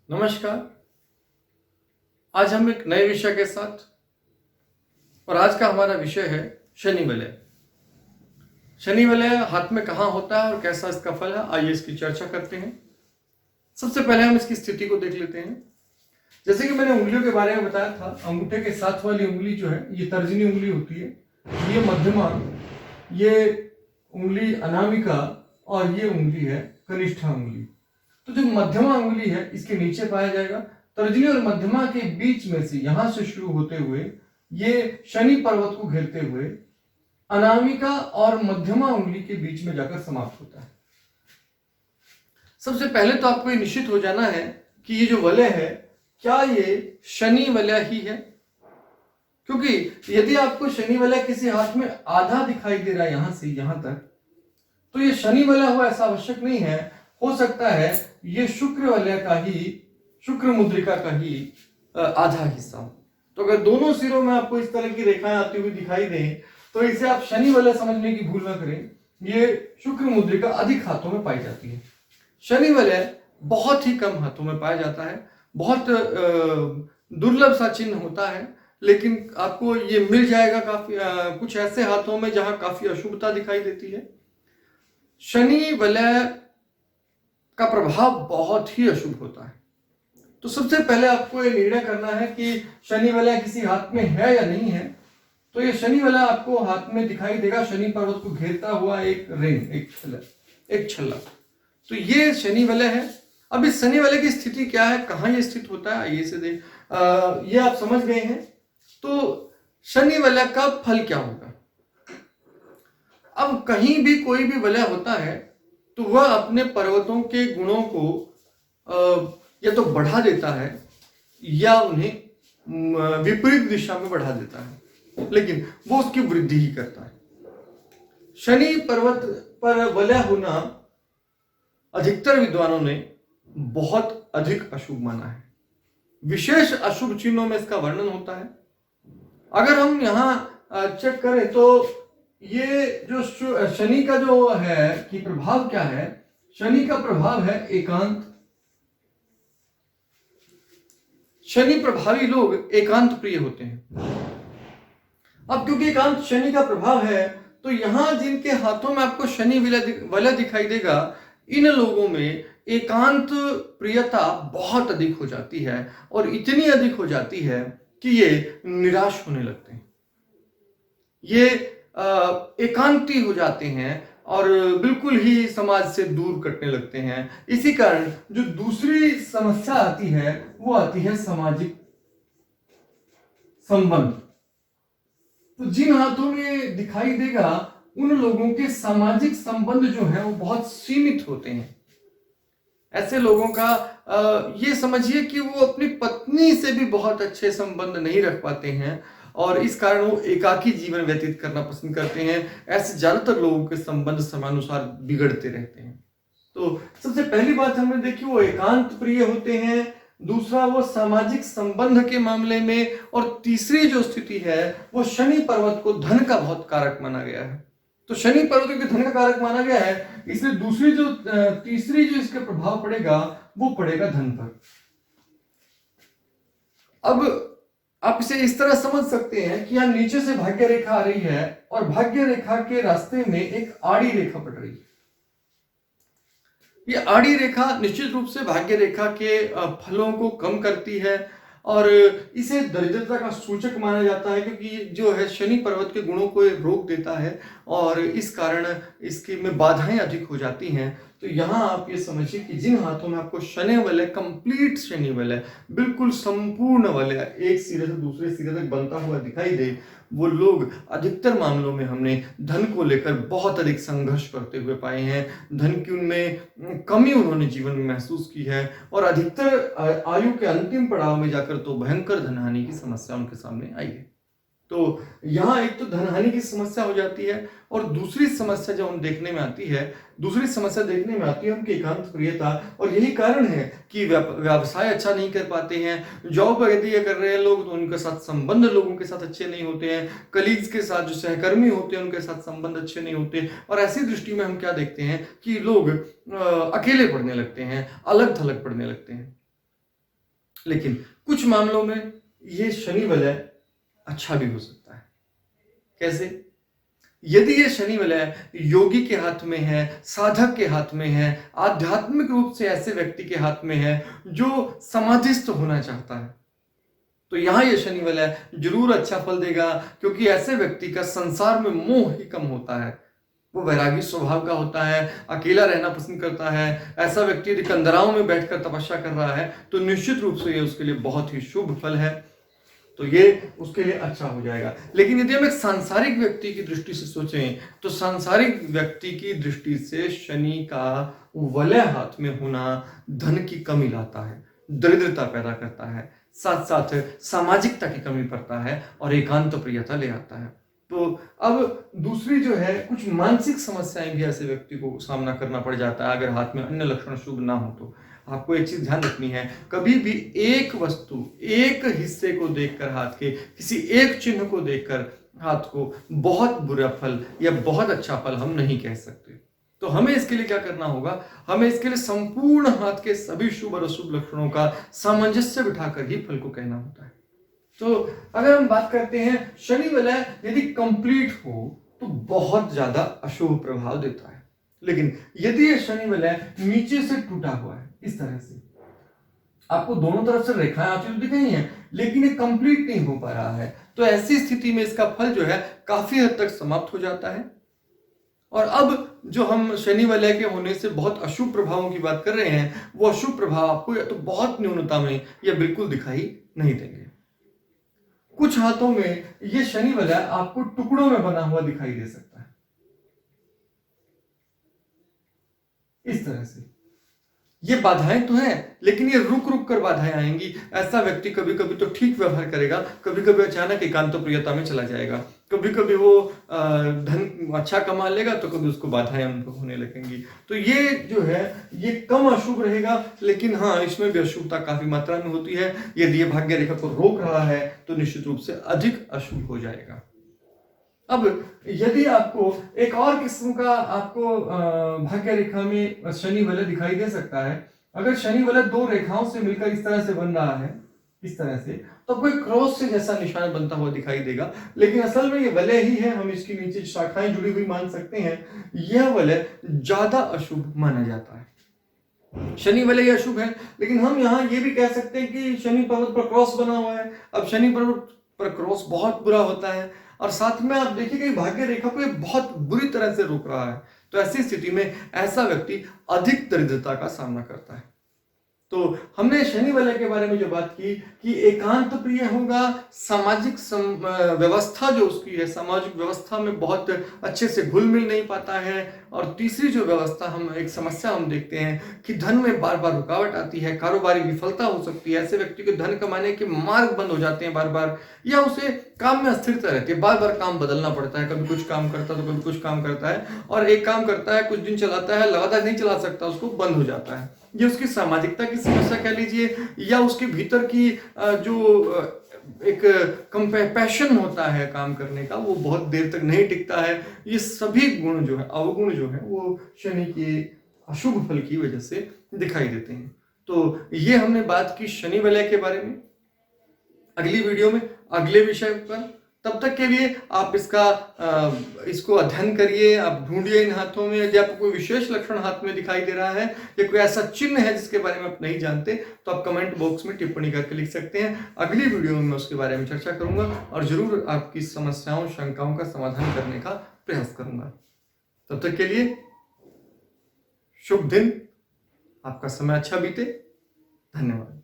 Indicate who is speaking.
Speaker 1: नमस्कार। आज हम एक नए विषय के साथ और आज का हमारा विषय है शनि वलय। शनि वलय हाथ में कहाँ होता है और कैसा इसका फल है, आइए इसकी चर्चा करते हैं। सबसे पहले हम इसकी स्थिति को देख लेते हैं। जैसे कि मैंने उंगलियों के बारे में बताया था, अंगूठे के साथ वाली उंगली जो है ये तर्जनी उंगली होती है, ये मध्यमा, ये उंगली अनामिका और ये उंगली है कनिष्ठा उंगली। तो जो मध्यमा उंगली है इसके नीचे पाया जाएगा। तर्जनी और मध्यमा के बीच में से यहां से शुरू होते हुए ये शनि पर्वत को घेरते हुए अनामिका और मध्यमा उंगली के बीच में जाकर समाप्त होता है। सबसे पहले तो आपको ये निश्चित हो जाना है कि ये जो वलय है क्या ये शनि वलय ही है, क्योंकि यदि आपको शनि वलय किसी हाथ में आधा दिखाई दे रहा है यहां से यहां तक, तो ये शनि वलय हो ऐसा आवश्यक नहीं है। हो सकता है ये शुक्र वलय का ही, शुक्र मुद्रिका का ही आधा हिस्सा हो। तो अगर दोनों सिरों में आपको इस तरह की रेखाएं आती हुई दिखाई दें तो इसे आप शनि वलय समझने की भूल न करें। ये शुक्र मुद्रिका अधिक हाथों में पाई जाती है। शनि वलय बहुत ही कम हाथों में पाया जाता है, बहुत दुर्लभ सा चिन्ह होता है, लेकिन आपको ये मिल जाएगा काफी कुछ ऐसे हाथों में जहां काफी अशुभता दिखाई देती है। शनि वलय का प्रभाव बहुत ही अशुभ होता है। तो सबसे पहले आपको ये निर्णय करना है कि शनि वलय किसी हाथ में है या नहीं है। तो ये शनि वलय आपको हाथ में दिखाई देगा, शनि पर्वत को घेरता हुआ एक रिंग, एक छल्ला। तो ये शनि वलय है। अब इस शनि वलय की स्थिति क्या है, कहाँ ये स्थित होता है, आइए से देख। ये आप समझ गए हैं। तो शनि वलय का फल क्या होगा। अब कहीं भी कोई भी वलय होता है तो वह अपने पर्वतों के गुणों को या तो बढ़ा देता है या उन्हें विपरीत दिशा में बढ़ा देता है, लेकिन वो उसकी वृद्धि ही करता है। शनि पर्वत पर वलय होना अधिकतर विद्वानों ने बहुत अधिक अशुभ माना है। विशेष अशुभ चिन्हों में इसका वर्णन होता है। अगर हम यहां चेक करें तो ये जो शनि का जो है कि प्रभाव क्या है, शनि का प्रभाव है एकांत। शनि प्रभावी लोग एकांत प्रिय होते हैं। अब क्योंकि एकांत शनि का प्रभाव है तो यहां जिनके हाथों में आपको शनि वलय दिखाई देगा, इन लोगों में एकांत प्रियता बहुत अधिक हो जाती है और इतनी अधिक हो जाती है कि ये निराश होने लगते हैं। ये एकांती हो जाते हैं और बिल्कुल ही समाज से दूर कटने लगते हैं। इसी कारण जो दूसरी समस्या आती है वो आती है सामाजिक संबंध। तो जिन हाथों में दिखाई देगा उन लोगों के सामाजिक संबंध जो है वो बहुत सीमित होते हैं। ऐसे लोगों का ये समझिए कि वो अपनी पत्नी से भी बहुत अच्छे संबंध नहीं रख पाते हैं और इस कारण वो एकाकी जीवन व्यतीत करना पसंद करते हैं। ऐसे ज्यादातर लोगों के संबंध समयानुसार बिगड़ते रहते हैं। तो सबसे पहली बात हमने देखी, वो एकांत प्रिय होते हैं। दूसरा, वो सामाजिक संबंध के मामले में। और तीसरी जो स्थिति है वो शनि पर्वत को धन का बहुत कारक माना गया है। तो शनि पर्वत को धन का कारक माना गया है, इसलिए तीसरी जो इसका प्रभाव पड़ेगा वो पड़ेगा धन पर। अब आप इसे इस तरह समझ सकते हैं कि यहां नीचे से भाग्य रेखा आ रही है और भाग्य रेखा के रास्ते में एक आड़ी रेखा पड़ रही है। ये आड़ी रेखा निश्चित रूप से भाग्य रेखा के फलों को कम करती है और इसे दरिद्रता का सूचक माना जाता है, क्योंकि जो है शनि पर्वत के गुणों को रोक देता है और इस कारण इसके में बाधाएं अधिक हो जाती हैं। तो यहाँ आप ये समझिए कि जिन हाथों में आपको शनि वलय, कंप्लीट शनि वलय, बिल्कुल संपूर्ण वलय एक सिरे से दूसरे सिरे तक बनता हुआ दिखाई दे, वो लोग अधिकतर मामलों में हमने धन को लेकर बहुत अधिक संघर्ष करते हुए पाए हैं। धन की उनमें कमी उन्होंने जीवन में महसूस की है और अधिकतर आयु के अंतिम पड़ाव में जाकर तो भयंकर धनहानि की समस्या उनके सामने आई है। तो यहाँ एक तो धनहानि की समस्या हो जाती है और दूसरी समस्या जो हम देखने में आती है, उनकी एकांत प्रियता। और यही कारण है कि व्यवसाय अच्छा नहीं कर पाते हैं। जॉब यदि ये कर रहे हैं लोग तो उनके साथ संबंध लोगों के साथ अच्छे नहीं होते हैं। कलीग्स के साथ जो सहकर्मी होते हैं उनके साथ संबंध अच्छे नहीं होते। और ऐसी दृष्टि में हम क्या देखते हैं कि लोग अकेले पढ़ने लगते हैं, अलग थलग पढ़ने लगते हैं। लेकिन कुछ मामलों में ये शनि वलय अच्छा भी हो सकता है। कैसे? यदि ये शनि वलय योगी के हाथ में है, साधक के हाथ में है, आध्यात्मिक रूप से ऐसे व्यक्ति के हाथ में है जो समाधिस्थ होना चाहता है, तो यहां ये शनि वलय जरूर अच्छा फल देगा, क्योंकि ऐसे व्यक्ति का संसार में मोह ही कम होता है। वो वैरागी स्वभाव का होता है, अकेला रहना पसंद करता है। ऐसा व्यक्ति यदि कंदराओं में बैठकर तपस्या कर रहा है तो निश्चित रूप से ये उसके लिए बहुत ही शुभ फल है, तो ये उसके लिए अच्छा हो जाएगा। लेकिन यदि हम एक सांसारिक व्यक्ति की दृष्टि से सोचें तो सांसारिक व्यक्ति की दृष्टि से शनि का वलय हाथ में होना धन की कमी लाता है, दरिद्रता पैदा करता है, साथ साथ सामाजिकता की कमी पड़ता है और एकांत प्रियता ले आता है। तो अब दूसरी जो है, कुछ मानसिक समस्याएं भी ऐसे व्यक्ति को सामना करना पड़ जाता है अगर हाथ में अन्य लक्षण शुभ ना हो तो। आपको एक चीज ध्यान रखनी है, कभी भी एक वस्तु, एक हिस्से को देखकर, हाथ के किसी एक चिन्ह को देखकर हाथ को बहुत बुरा फल या बहुत अच्छा फल हम नहीं कह सकते। तो हमें इसके लिए क्या करना होगा? हमें इसके लिए संपूर्ण हाथ के सभी शुभ और अशुभ लक्षणों का सामंजस्य बिठाकर ही फल को कहना होता है। तो अगर हम बात करते हैं, शनि वलय यदि कंप्लीट हो तो बहुत ज्यादा अशुभ प्रभाव देता है। लेकिन यदि ये शनि वलय नीचे से टूटा हुआ है, इस तरह से आपको दोनों तरफ से रेखाएं आती हुई दिख रही हैं, लेकिन ये कंप्लीट नहीं हो पा रहा है, तो ऐसी स्थिति में इसका फल जो है काफी हद तक समाप्त हो जाता है। और अब जो हम शनि वलय के होने से बहुत अशुभ प्रभावों की बात कर रहे हैं, वो अशुभ प्रभाव आपको या तो बहुत न्यूनता में या बिल्कुल दिखाई नहीं देंगे। कुछ हाथों में ये शनि वलय आपको टुकड़ों में बना हुआ दिखाई दे सकता है, इस तरह से। ये बाधाएं तो हैं, लेकिन ये रुक रुक कर बाधाएं आएंगी। ऐसा व्यक्ति कभी कभी तो ठीक व्यवहार करेगा, कभी कभी अचानक एकांत प्रियता में चला जाएगा, कभी कभी वो धन अच्छा कमा लेगा तो कभी उसको बाधाएं उनको होने लगेंगी। तो ये जो है ये कम अशुभ रहेगा, लेकिन हाँ, इसमें भी अशुभता काफी मात्रा में होती है। यदि ये भाग्य रेखा को रोक रहा है तो निश्चित रूप से अधिक अशुभ हो जाएगा। अब यदि आपको एक और किस्म का आपको भाग्य रेखा में शनि वलय दिखाई दे सकता है, अगर शनि वलय दो रेखाओं से मिलकर इस तरह से बन रहा है, इस तरह से, तो कोई क्रॉस से जैसा निशान बनता हुआ दिखाई देगा, लेकिन असल में ये वलय ही है। हम इसके नीचे शाखाएं जुड़ी हुई मान सकते हैं। यह वलय ज्यादा अशुभ माना जाता है। शनि वलय अशुभ है, लेकिन हम यहाँ ये भी कह सकते हैं कि शनि पर्वत पर क्रॉस बना हुआ है। अब शनि पर्वत पर क्रॉस बहुत बुरा होता है, और साथ में आप देखिए कि भाग्य रेखा को ये बहुत बुरी तरह से रोक रहा है। तो ऐसी स्थिति में ऐसा व्यक्ति अधिक दरिद्रता का सामना करता है। तो हमने शनि वलय के बारे में जो बात की कि एकांत प्रिय होगा, सामाजिक व्यवस्था जो उसकी है, सामाजिक व्यवस्था में बहुत अच्छे से घुल मिल नहीं पाता है। और तीसरी जो व्यवस्था, हम एक समस्या हम देखते हैं कि धन में बार बार रुकावट आती है, कारोबारी विफलता हो सकती है। ऐसे व्यक्ति के धन कमाने के मार्ग बंद हो जाते हैं बार बार, या उसे काम में अस्थिरता रहती है, बार बार काम बदलना पड़ता है। कभी कुछ काम करता है तो कभी कुछ काम करता है, और एक काम करता है, कुछ दिन चलाता है, लगातार नहीं चला सकता, उसको बंद हो जाता है। ये उसकी सामाजिकता की समस्या कह लीजिए, या उसके भीतर की जो एक पैशन होता है काम करने का, वो बहुत देर तक नहीं टिकता है। ये सभी गुण जो है, अवगुण जो है, वो शनि के अशुभ फल की वजह से दिखाई देते हैं। तो ये हमने बात की शनि वलय के बारे में। अगली वीडियो में अगले विषय पर, तब तक के लिए आप इसको अध्ययन करिए, आप ढूंढिए इन हाथों में। यदि आपको कोई विशेष लक्षण हाथ में दिखाई दे रहा है या कोई ऐसा चिन्ह है जिसके बारे में आप नहीं जानते, तो आप कमेंट बॉक्स में टिप्पणी करके लिख सकते हैं। अगली वीडियो में मैं उसके बारे में चर्चा करूंगा और जरूर आपकी समस्याओं, शंकाओं का समाधान करने का प्रयास करूंगा। तब तक के लिए शुभ दिन, आपका समय अच्छा बीते। धन्यवाद।